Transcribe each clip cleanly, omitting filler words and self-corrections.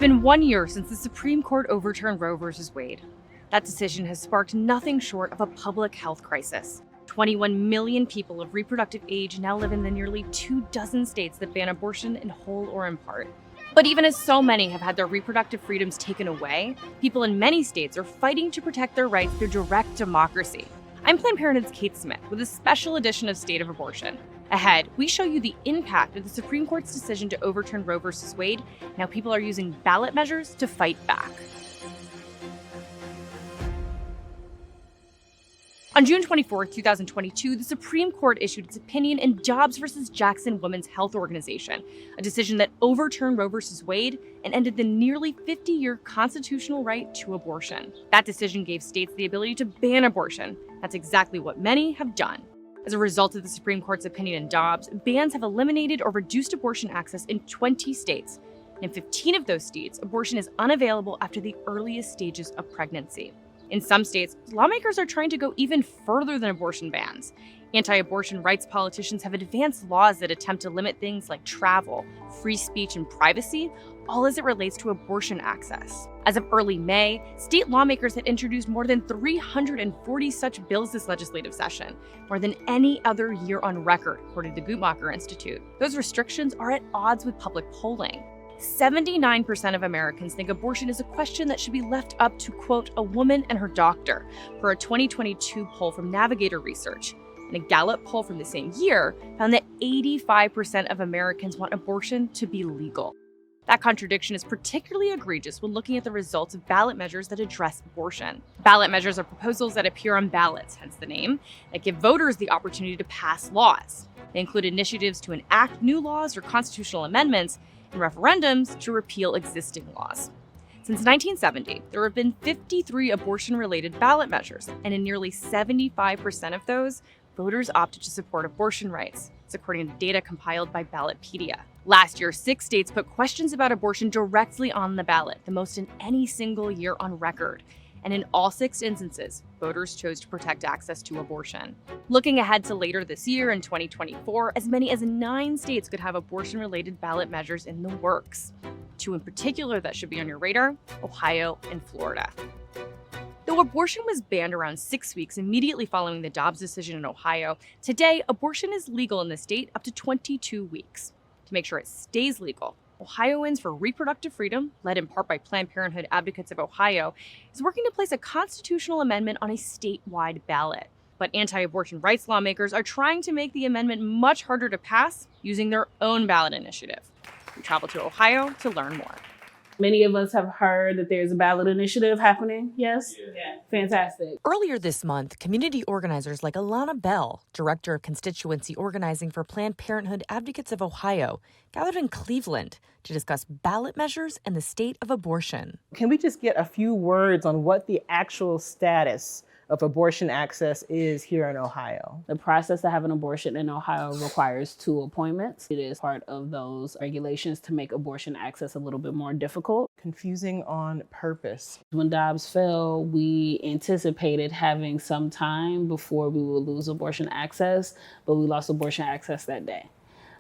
been 1 year since the Supreme Court overturned Roe v. Wade. That decision has sparked nothing short of a public health crisis. 21 million people of reproductive age now live in the nearly 24 states that ban abortion in whole or in part. But even as so many have had their reproductive freedoms taken away, people in many states are fighting to protect their rights through direct democracy. I'm Planned Parenthood's Kate Smith with a special edition of State of Abortion. Ahead, we show you the impact of the Supreme Court's decision to overturn Roe v. Wade. Now people are using ballot measures to fight back. On June 24, 2022, the Supreme Court issued its opinion in Dobbs v. Jackson Women's Health Organization, a decision that overturned Roe v. Wade and ended the nearly 50-year constitutional right to abortion. That decision gave states the ability to ban abortion. That's exactly what many have done. As a result of the Supreme Court's opinion in Dobbs, bans have eliminated or reduced abortion access in 20 states. In 15 of those states, abortion is unavailable after the earliest stages of pregnancy. In some states, lawmakers are trying to go even further than abortion bans. Anti-abortion rights politicians have advanced laws that attempt to limit things like travel, free speech, and privacy, all as it relates to abortion access. As of early May, state lawmakers had introduced more than 340 such bills this legislative session, more than any other year on record, according to the Guttmacher Institute. Those restrictions are at odds with public polling. 79% of Americans think abortion is a question that should be left up to, quote, a woman and her doctor, per a 2022 poll from Navigator Research. And a Gallup poll from the same year found that 85% of Americans want abortion to be legal. That contradiction is particularly egregious when looking at the results of ballot measures that address abortion. Ballot measures are proposals that appear on ballots, hence the name, that give voters the opportunity to pass laws. They include initiatives to enact new laws or constitutional amendments, and referendums to repeal existing laws. Since 1970, there have been 53 abortion-related ballot measures, and in nearly 75% of those, voters opted to support abortion rights. It's according to data compiled by Ballotpedia. Last year, 6 states put questions about abortion directly on the ballot, the most in any single year on record. And in all 6 instances, voters chose to protect access to abortion. Looking ahead to later this year in 2024, as many as 9 states could have abortion-related ballot measures in the works. 2 in particular that should be on your radar: Ohio and Florida. Though abortion was banned around 6 weeks immediately following the Dobbs decision in Ohio, today abortion is legal in the state up to 22 weeks. To make sure it stays legal, Ohioans for Reproductive Freedom, led in part by Planned Parenthood Advocates of Ohio, is working to place a constitutional amendment on a statewide ballot. But anti-abortion rights lawmakers are trying to make the amendment much harder to pass using their own ballot initiative. We travel to Ohio to learn more. Many of us have heard that there's a ballot initiative happening. Yes? Yeah. Fantastic. Earlier this month, community organizers like Alana Bell, Director of Constituency Organizing for Planned Parenthood Advocates of Ohio, gathered in Cleveland to discuss ballot measures and the state of abortion. Can we just get a few words on what the actual status of abortion access is here in Ohio? The process to have an abortion in Ohio requires 2 appointments. It is part of those regulations to make abortion access a little bit more difficult. Confusing on purpose. When Dobbs fell, we anticipated having some time before we would lose abortion access, but we lost abortion access that day.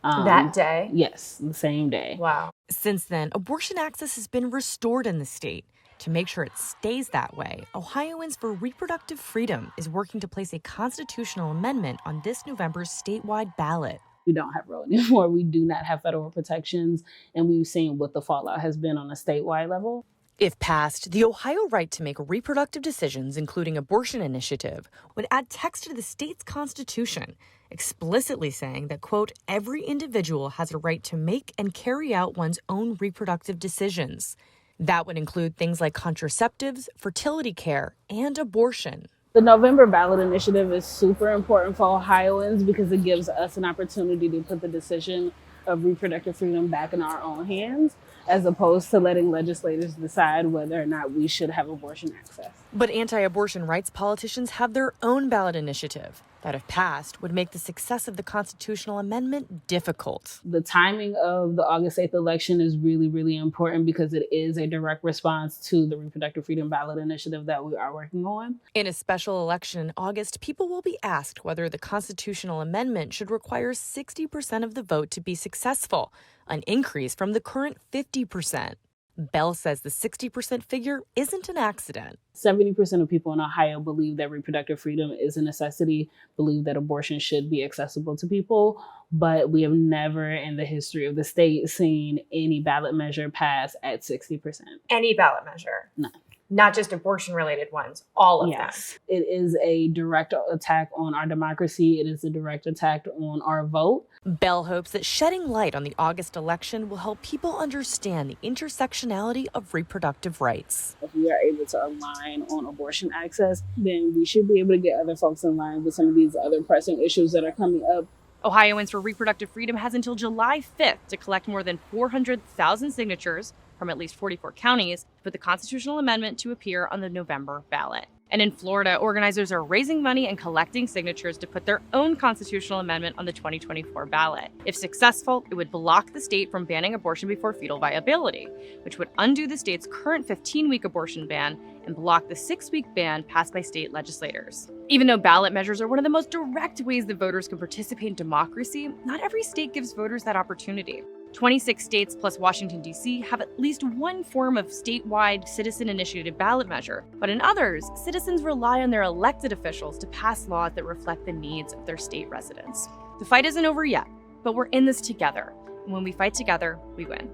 That day? Yes, the same day. Wow. Since then, abortion access has been restored in the state. To make sure it stays that way, Ohioans for Reproductive Freedom is working to place a constitutional amendment on this November's statewide ballot. We don't have Roe anymore. We do not have federal protections, and we've seen what the fallout has been on a statewide level. If passed, the Ohio right to make reproductive decisions, including abortion initiative, would add text to the state's constitution, explicitly saying that, quote, every individual has a right to make and carry out one's own reproductive decisions. That would include things like contraceptives, fertility care, and abortion. The November ballot initiative is super important for Ohioans because it gives us an opportunity to put the decision of reproductive freedom back in our own hands, as opposed to letting legislators decide whether or not we should have abortion access. But anti-abortion rights politicians have their own ballot initiative that, if passed, would make the success of the constitutional amendment difficult. The timing of the August 8th election is really, really important because it is a direct response to the reproductive freedom ballot initiative that we are working on. In a special election in August, people will be asked whether the constitutional amendment should require 60% of the vote to be successful, an increase from the current 50%. Bell says the 60% figure isn't an accident. 70% of people in Ohio believe that reproductive freedom is a necessity, believe that abortion should be accessible to people, but we have never in the history of the state seen any ballot measure pass at 60%. Any ballot measure? No. Not just abortion-related ones, all of them. It is a direct attack on our democracy. It is a direct attack on our vote. Bell hopes that shedding light on the August election will help people understand the intersectionality of reproductive rights. If we are able to align on abortion access, then we should be able to get other folks in line with some of these other pressing issues that are coming up. Ohioans for Reproductive Freedom has until July 5th to collect more than 400,000 signatures from at least 44 counties for the constitutional amendment to appear on the November ballot. And in Florida, organizers are raising money and collecting signatures to put their own constitutional amendment on the 2024 ballot. If successful, it would block the state from banning abortion before fetal viability, which would undo the state's current 15-week abortion ban and block the 6-week ban passed by state legislators. Even though ballot measures are one of the most direct ways that voters can participate in democracy, not every state gives voters that opportunity. 26 states plus Washington, D.C. have at least one form of statewide citizen-initiated ballot measure, but in others, citizens rely on their elected officials to pass laws that reflect the needs of their state residents. The fight isn't over yet, but we're in this together, and when we fight together, we win.